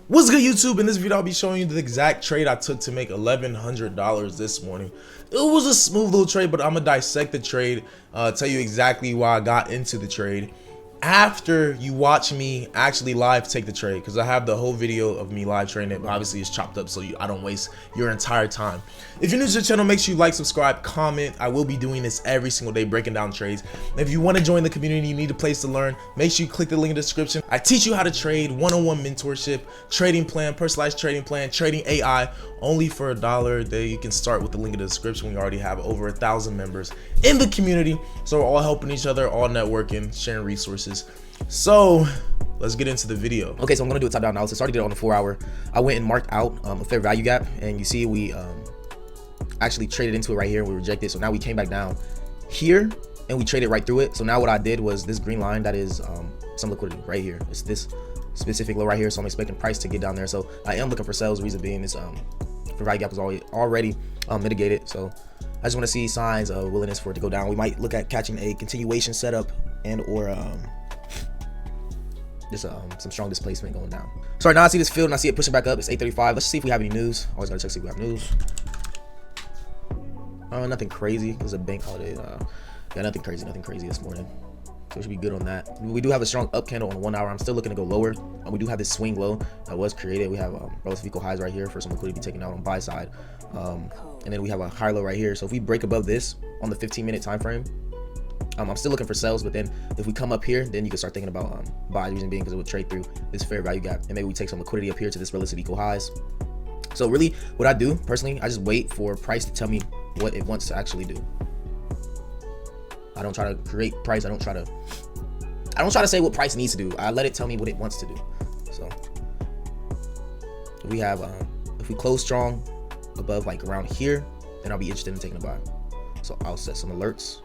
What's good, YouTube? In this video, I'll be showing you the exact trade I took to make $1,100 this morning. It was a smooth little trade, but I'm gonna dissect the trade, tell you exactly why I got into the trade after you watch me actually live take the trade, because I have the whole video of me live trading it, but obviously it's chopped up so I don't waste your entire time. If you're new to the channel, make sure you like, subscribe, comment. I will be doing this every single day, breaking down trades. And if you want to join the community, you need a place to learn, make sure you click the link in the description. I teach you how to trade, one-on-one mentorship, trading plan, personalized trading plan, trading AI, only for $1 a day. You can start with the link in the description. We already have over 1,000 members in the community, so we're all helping each other, all networking, sharing resources. So let's get into the video. Okay, so I'm gonna do a top-down analysis. I already did it on the 4-hour. I went and marked out a fair value gap, and you see we actually traded into it right here. We rejected, so now we came back down here and we traded right through it. So now what I did was this green line that is some liquidity right here. It's this specific low right here, so I'm expecting price to get down there. So I am looking for sales. Reason being this fair value gap is already mitigated. So I just want to see signs of willingness for it to go down. We might look at catching a continuation setup and or just some strong displacement going down. So right now I see this field and I see it pushing back up. It's 8:35. Let's see if we have any news. Always gotta check see if we have news. Nothing crazy. It was a bank holiday. Yeah, nothing crazy this morning. So we should be good on that. We do have a strong up candle on 1 hour. I'm still looking to go lower. We do have this swing low that was created. We have relative equal highs right here for some liquidity to be taken out on buy side. And then we have a high low right here. So if we break above this on the 15-minute time frame, I'm still looking for sales, but then if we come up here, then you can start thinking about buy. Reason being because it would trade through this fair value gap, and maybe we take some liquidity up here to this relative equal highs. So really, what I do personally, I just wait for price to tell me what it wants to actually do. I don't try to create price. I don't try to say what price needs to do. I let it tell me what it wants to do. So if we have if we close strong above like around here, then I'll be interested in taking a buy. So I'll set some alerts.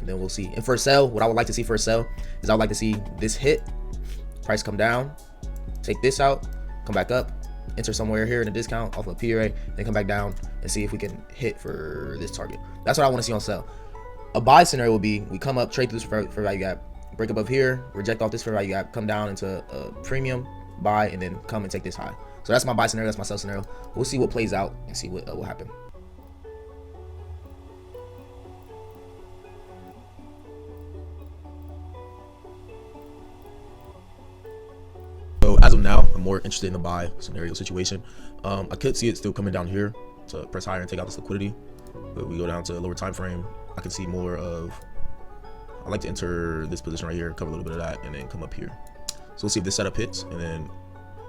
Then we'll see. And for a sell, what I would like to see for a sell is I would like to see this hit, price come down, take this out, come back up, enter somewhere here in a discount off of PRA, then come back down and see if we can hit for this target. That's what I want to see on sell. A buy scenario will be we come up, trade through this fair value gap, break above here, reject off this fair value gap, come down into a premium, buy, and then come and take this high. So that's my buy scenario, that's my sell scenario. We'll see what plays out and see what will happen. So as of now, I'm more interested in the buy scenario situation. I could see it still coming down here to press higher and take out this liquidity, but we go down to a lower time frame. I can see more of, I like to enter this position right here, cover a little bit of that, and then come up here. So we'll see if this setup hits, and then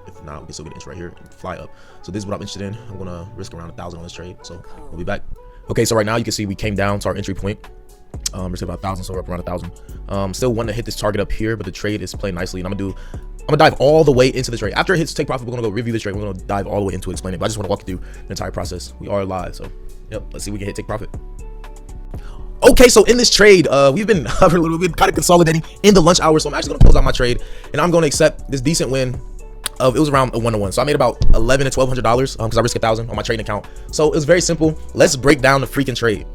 if not, we can still get an entry right here and fly up. So this is what I'm interested in. I'm gonna risk around 1,000 on this trade, so we'll be back. Okay, so right now you can see we came down to our entry point. We're still about 1,000, so we're up around 1,000. Still want to hit this target up here, but the trade is playing nicely, and I'm gonna dive all the way into the trade. After it hits take profit, we're gonna go review the trade. We're gonna dive all the way into it, explain it. But I just want to walk you through the entire process. We are live, so yep. Let's see if we can hit take profit. Okay, so in this trade, we've been hovering a little bit, kind of consolidating in the lunch hour. So I'm actually gonna close out my trade, and I'm gonna accept this decent win. It was around a 1-to-1, so I made about $1,100 to $1,200 because I risked 1,000 on my trading account. So it was very simple. Let's break down the freaking trade.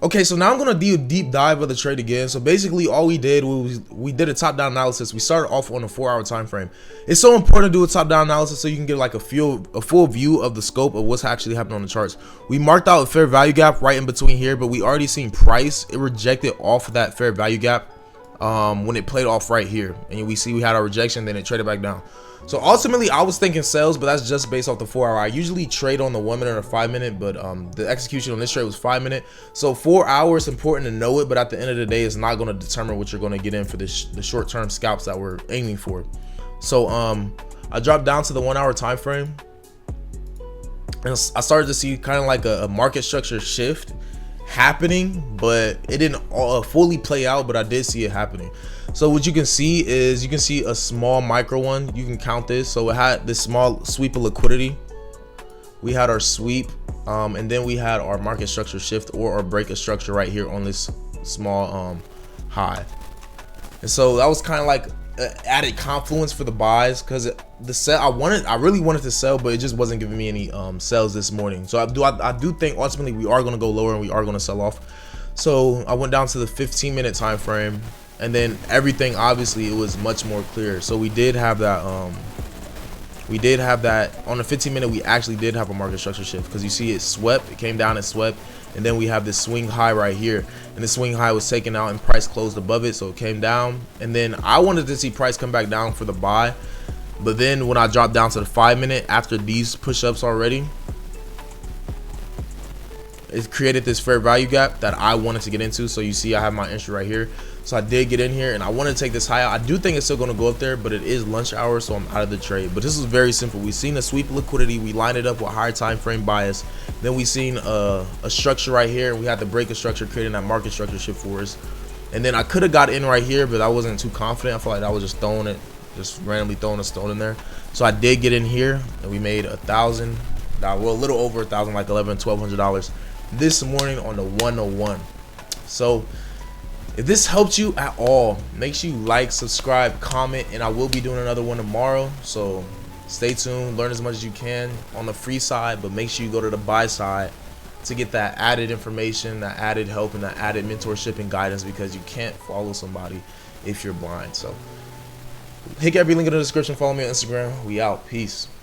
Okay, so now I'm gonna do a deep dive of the trade again. So basically all we did was we did a top-down analysis. We started off on a 4-hour time frame. It's so important to do a top-down analysis so you can get like a full view of the scope of what's actually happening on the charts. We marked out a fair value gap right in between here, but we already seen price. It rejected off of that fair value gap when it played off right here, and we see we had our rejection, then it traded back down. So ultimately I was thinking sales, but that's just based off the 4-hour. I usually trade on the 1-minute or 5-minute, but the execution on this trade was 5-minute. So 4 hours, important to know it, but at the end of the day it's not going to determine what you're going to get in for the short-term scalps that we're aiming for. So I dropped down to the 1-hour time frame, and I started to see kind of like a market structure shift happening, but it didn't fully play out, but I did see it happening. So what you can see is you can see a small micro one. You can count this. So it had this small sweep of liquidity. We had our sweep, and then we had our market structure shift or our break of structure right here on this small high. And so that was kind of like added confluence for the buys, because the sell I really wanted to sell, but it just wasn't giving me any sells this morning. So I do think ultimately we are going to go lower and we are going to sell off. So I went down to the 15-minute time frame, and then everything, obviously it was much more clear. So we did have that on the 15-minute. We actually did have a market structure shift, because you see it swept, it came down and swept, and then we have this swing high right here, and the swing high was taken out and price closed above it, so it came down. And then I wanted to see price come back down for the buy, but then when I dropped down to the 5-minute after these push-ups already, it created this fair value gap that I wanted to get into. So you see I have my entry right here, so I did get in here and I want to take this high out. I do think it's still going to go up there, but it is lunch hour, so I'm out of the trade. But this was very simple. We seen a sweep liquidity, we lined it up with higher time frame bias, then we seen a structure right here, and we had to break a structure, creating that market structure shift for us. And then I could have got in right here, but I wasn't too confident. I felt like I was just randomly throwing a stone in there. So I did get in here, and we made $1,000, well, a little over $1,000, like $1,100-$1,200 this morning on the 101. So if this helped you at all, make sure you like, subscribe, comment, and I will be doing another one tomorrow. So stay tuned, learn as much as you can on the free side, but make sure you go to the buy side to get that added information, that added help, and that added mentorship and guidance, because you can't follow somebody if you're blind. So hit every link in the description. Follow me on Instagram. We out. Peace.